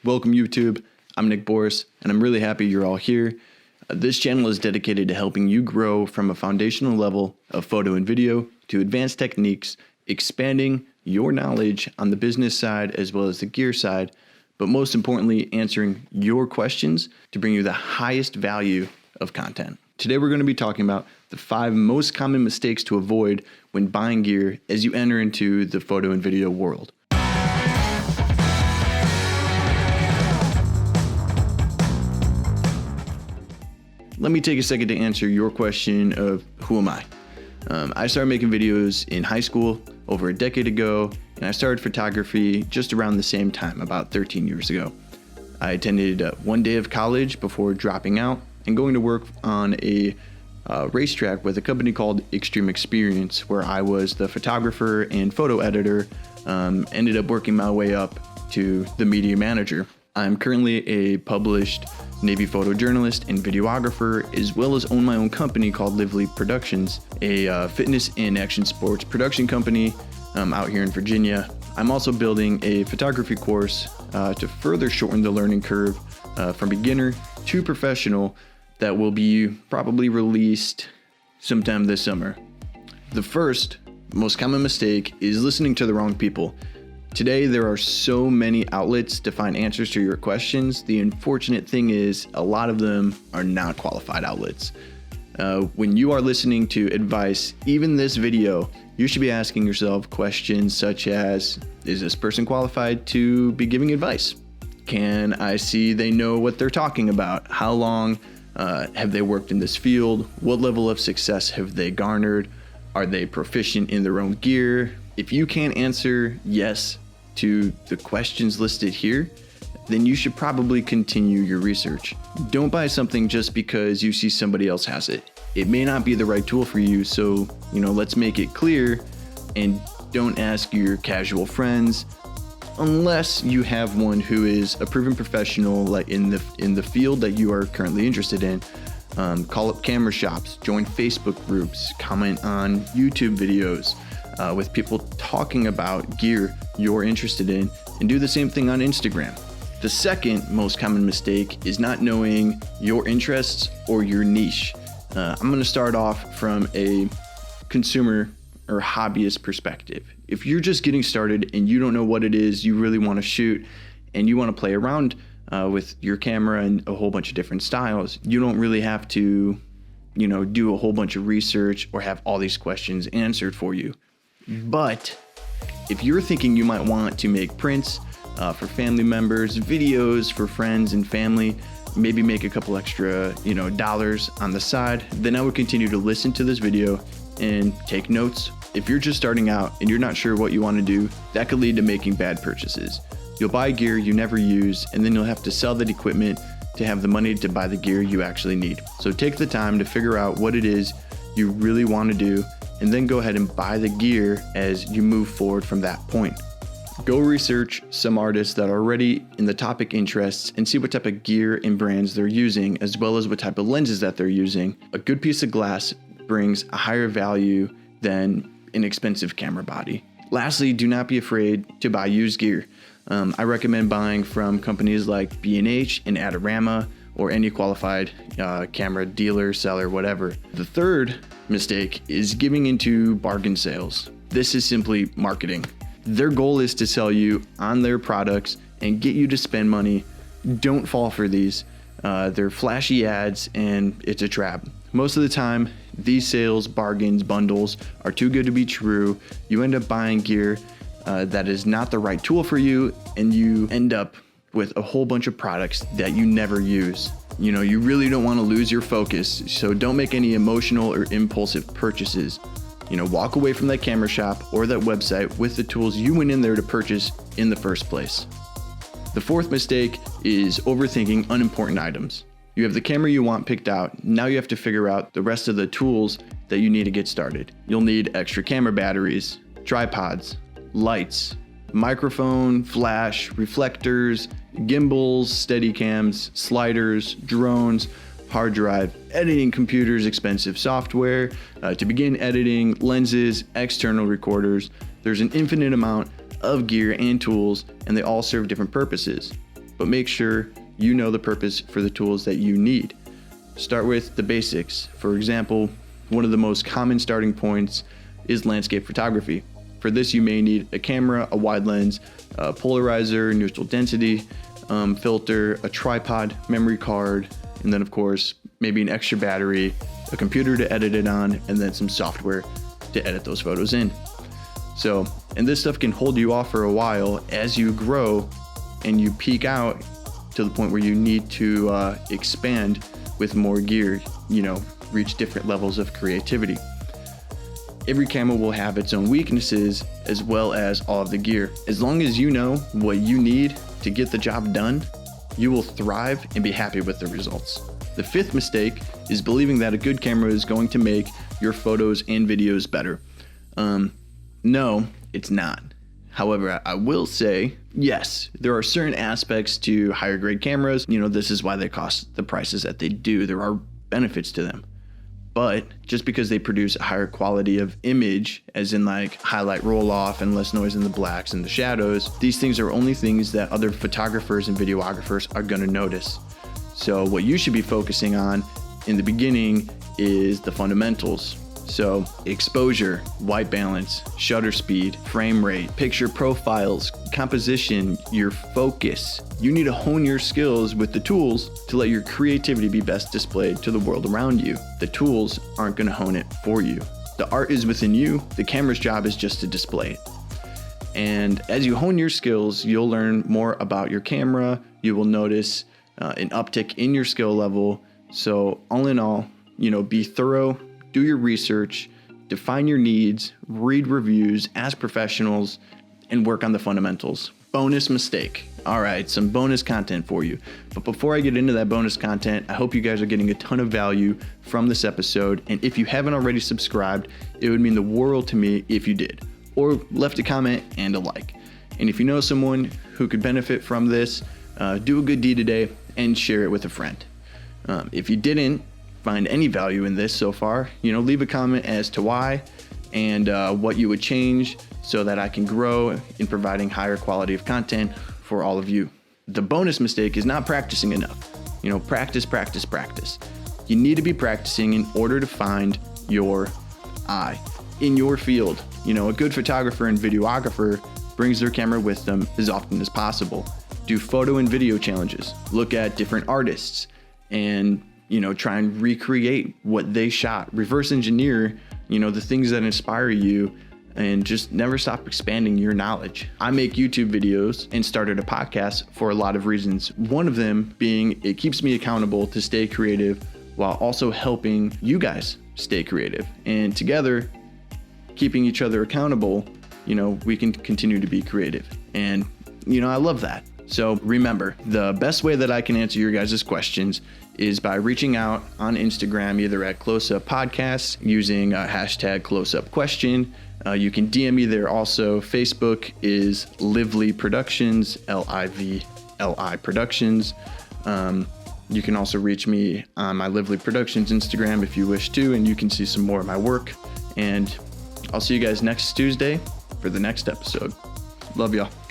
Welcome YouTube, I'm Nick Boris, and I'm really happy you're all here. This channel is dedicated to helping you grow from a foundational level of photo and video to advanced techniques, expanding your knowledge on the business side as well as the gear side, but most importantly, answering your questions to bring you the highest value of content. Today we're going to be talking about the 5 most common mistakes to avoid when buying gear as you enter into the photo and video world. Let me take a second to answer your question of who am I? I started making videos in high school over a decade ago, and I started photography just around the same time, about 13 years ago. I attended one day of college before dropping out and going to work on a racetrack with a company called Extreme Experience, where I was the photographer and photo editor, ended up working my way up to the media manager. I'm currently a published Navy photojournalist and videographer, as well as own my own company called Livli Productions, a fitness and action sports production company out here in Virginia. I'm also building a photography course to further shorten the learning curve from beginner to professional that will be probably released sometime this summer. The first most common mistake is listening to the wrong people. Today, there are so many outlets to find answers to your questions. The unfortunate thing is a lot of them are not qualified outlets. When you are listening to advice, even this video, you should be asking yourself questions such as, is this person qualified to be giving advice? Can I see they know what they're talking about? How long have they worked in this field? What level of success have they garnered? Are they proficient in their own gear? If you can't answer yes to the questions listed here, then you should probably continue your research. Don't buy something just because you see somebody else has it. It may not be the right tool for you, so let's make it clear and don't ask your casual friends unless you have one who is a proven professional, like in the field that you are currently interested in. Call up camera shops, join Facebook groups, comment on YouTube videos with people talking about gear you're interested in, and do the same thing on Instagram. The second most common mistake is not knowing your interests or your niche. I'm going to start off from a consumer or hobbyist perspective. If you're just getting started and you don't know what it is you really want to shoot and you want to play around with your camera and a whole bunch of different styles, you don't really have to, do a whole bunch of research or have all these questions answered for you. But if you're thinking you might want to make prints for family members, videos for friends and family, maybe make a couple extra, dollars on the side, then I would continue to listen to this video and take notes. If you're just starting out and you're not sure what you want to do, that could lead to making bad purchases. You'll buy gear you never use, and then you'll have to sell that equipment to have the money to buy the gear you actually need. So take the time to figure out what it is you really want to do, and then go ahead and buy the gear as you move forward from that point. Go research some artists that are already in the topic interests and see what type of gear and brands they're using, as well as what type of lenses that they're using. A good piece of glass brings a higher value than an expensive camera body. Lastly, do not be afraid to buy used gear. I recommend buying from companies like B&H and Adorama, or any qualified camera dealer, seller, whatever. The third mistake is giving into bargain sales. This is simply marketing. Their goal is to sell you on their products and get you to spend money. Don't fall for these. They're flashy ads and it's a trap. Most of the time, these sales, bargains, bundles are too good to be true. You end up buying gear that is not the right tool for you, and you end up with a whole bunch of products that you never use. You really don't want to lose your focus, so don't make any emotional or impulsive purchases. Walk away from that camera shop or that website with the tools you went in there to purchase in the first place. The fourth mistake is overthinking unimportant items. You have the camera you want picked out. Now you have to figure out the rest of the tools that you need to get started. You'll need extra camera batteries, tripods, lights, microphone, flash, reflectors, gimbals, steadicams, sliders, drones, hard drive, editing computers, expensive software to begin editing, lenses, external recorders. There's an infinite amount of gear and tools, and they all serve different purposes. but make sure you know the purpose for the tools that you need. Start with the basics. For example, one of the most common starting points is landscape photography. For this, you may need a camera, a wide lens, a polarizer, neutral density, filter, a tripod, memory card, and then of course, maybe an extra battery, a computer to edit it on, and then some software to edit those photos in. And this stuff can hold you off for a while as you grow and you peak out to the point where you need to expand with more gear, reach different levels of creativity. Every camera will have its own weaknesses as well as all of the gear. As long as you know what you need to get the job done, you will thrive and be happy with the results. The fifth mistake is believing that a good camera is going to make your photos and videos better. No, it's not. However, I will say, yes, there are certain aspects to higher grade cameras. This is why they cost the prices that they do. There are benefits to them. But just because they produce a higher quality of image, as in like highlight roll off and less noise in the blacks and the shadows, these things are only things that other photographers and videographers are gonna notice. So what you should be focusing on in the beginning is the fundamentals. So exposure, white balance, shutter speed, frame rate, picture profiles, composition, your focus. You need to hone your skills with the tools to let your creativity be best displayed to the world around you. The tools aren't going to hone it for you. The art is within you. The camera's job is just to display it. And as you hone your skills, you'll learn more about your camera. You will notice an uptick in your skill level. So all in all, be thorough. Do your research, define your needs, read reviews, ask professionals, and work on the fundamentals. Bonus mistake. All right, some bonus content for you. But before I get into that bonus content, I hope you guys are getting a ton of value from this episode. And if you haven't already subscribed, it would mean the world to me if you did, or left a comment and a like. And if you know someone who could benefit from this, do a good deed today and share it with a friend. If you didn't find any value in this so far, leave a comment as to why and what you would change so that I can grow in providing higher quality of content for all of you. The bonus mistake is not practicing enough. Practice, practice, practice. You need to be practicing in order to find your eye in your field. A good photographer and videographer brings their camera with them as often as possible. Do photo and video challenges. Look at different artists and try and recreate what they shot. Reverse engineer, the things that inspire you, and just never stop expanding your knowledge. I make YouTube videos and started a podcast for a lot of reasons. One of them being it keeps me accountable to stay creative while also helping you guys stay creative. And together, keeping each other accountable, we can continue to be creative. And, I love that. So remember, the best way that I can answer your guys' questions is by reaching out on Instagram, either at Close Up Podcasts using hashtag #CloseUpQuestion. You can DM me there also. Facebook is Livli Productions, Livli Productions. You can also reach me on my Livli Productions Instagram if you wish to, and you can see some more of my work. And I'll see you guys next Tuesday for the next episode. Love y'all.